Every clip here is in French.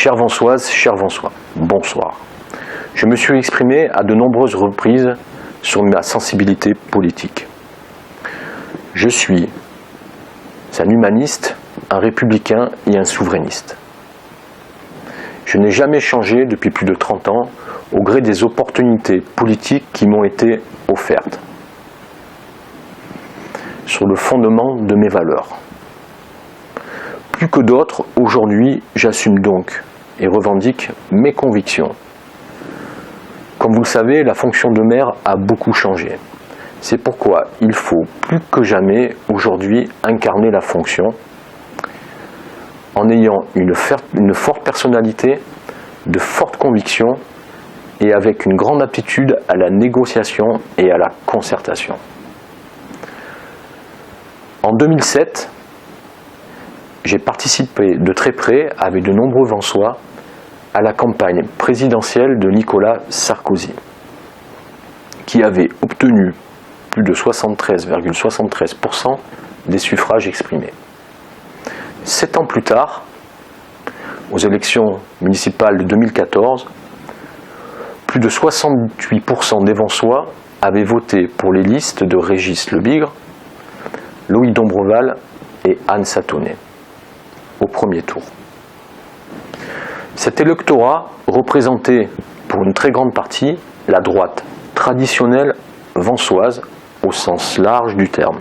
Chères Vansoises, chers Vansois, bonsoir. Je me suis exprimé à de nombreuses reprises sur ma sensibilité politique. Je suis un humaniste, un républicain et un souverainiste. Je n'ai jamais changé depuis plus de 30 ans au gré des opportunités politiques qui m'ont été offertes, sur le fondement de mes valeurs. Plus que d'autres, aujourd'hui, j'assume donc et revendique mes convictions. Comme vous le savez, la fonction de maire a beaucoup changé. C'est pourquoi il faut plus que jamais aujourd'hui incarner la fonction en ayant une forte personnalité, de fortes convictions et avec une grande aptitude à la négociation et à la concertation. En 2007, j'ai participé de très près, avec de nombreux Vansois, à la campagne présidentielle de Nicolas Sarkozy, qui avait obtenu plus de 73,73% des suffrages exprimés. 7 ans plus tard, aux élections municipales de 2014, plus de 68% des Vansois avaient voté pour les listes de Régis Lebigre, Loïc Dombreval et Anne Satonnet au premier tour. Cet électorat représentait pour une très grande partie la droite traditionnelle vansoise au sens large du terme.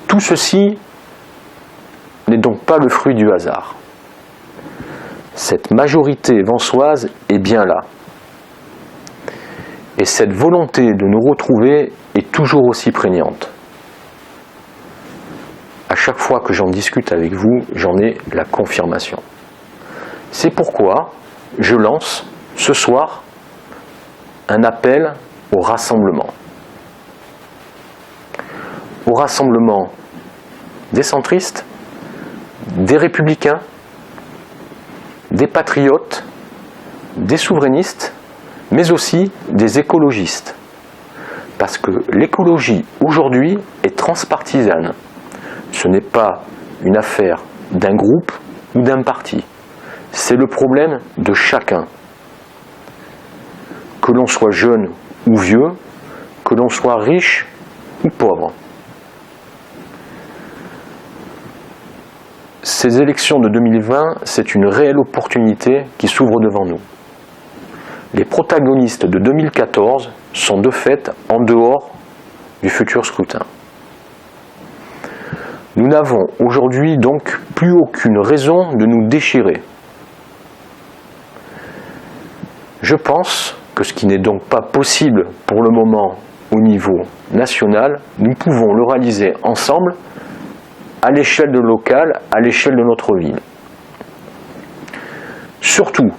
Tout ceci n'est donc pas le fruit du hasard. Cette majorité vansoise est bien là. Et cette volonté de nous retrouver est toujours aussi prégnante. À chaque fois que j'en discute avec vous, j'en ai la confirmation. C'est pourquoi je lance ce soir un appel au rassemblement. Au rassemblement des centristes, des républicains, des patriotes, des souverainistes, mais aussi des écologistes. Parce que l'écologie aujourd'hui est transpartisane. Ce n'est pas une affaire d'un groupe ou d'un parti. C'est le problème de chacun. Que l'on soit jeune ou vieux, que l'on soit riche ou pauvre. Ces élections de 2020, c'est une réelle opportunité qui s'ouvre devant nous. Les protagonistes de 2014 sont de fait en dehors du futur scrutin. Nous n'avons aujourd'hui donc plus aucune raison de nous déchirer. Je pense que ce qui n'est donc pas possible pour le moment au niveau national, nous pouvons le réaliser ensemble à l'échelle de local, à l'échelle de notre ville. Surtout,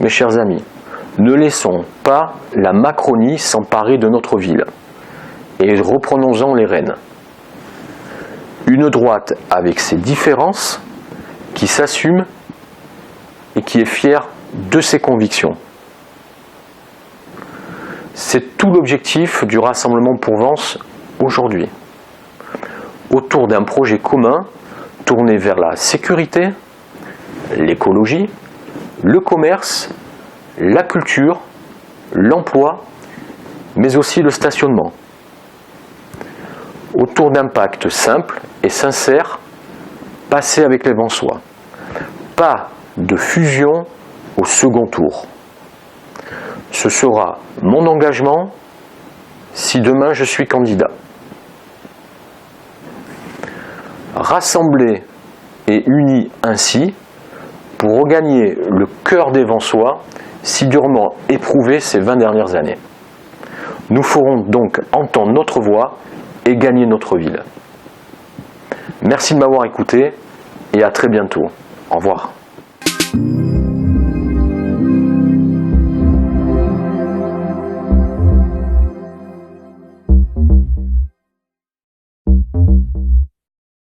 mes chers amis, ne laissons pas la Macronie s'emparer de notre ville et reprenons-en les rênes. Une droite avec ses différences, qui s'assume et qui est fière de ses convictions. C'est tout l'objectif du Rassemblement pour Vence aujourd'hui. Autour d'un projet commun tourné vers la sécurité, l'écologie, le commerce, la culture, l'emploi, mais aussi le stationnement. Autour d'un pacte simple et sincère, passé avec les Vansois. Pas de fusion au second tour. Ce sera mon engagement si demain je suis candidat. Rassemblés et unis ainsi pour regagner le cœur des Vansois si durement éprouvés ces 20 dernières années. Nous ferons donc entendre notre voix et gagner notre ville. Merci de m'avoir écouté et à très bientôt. Au revoir.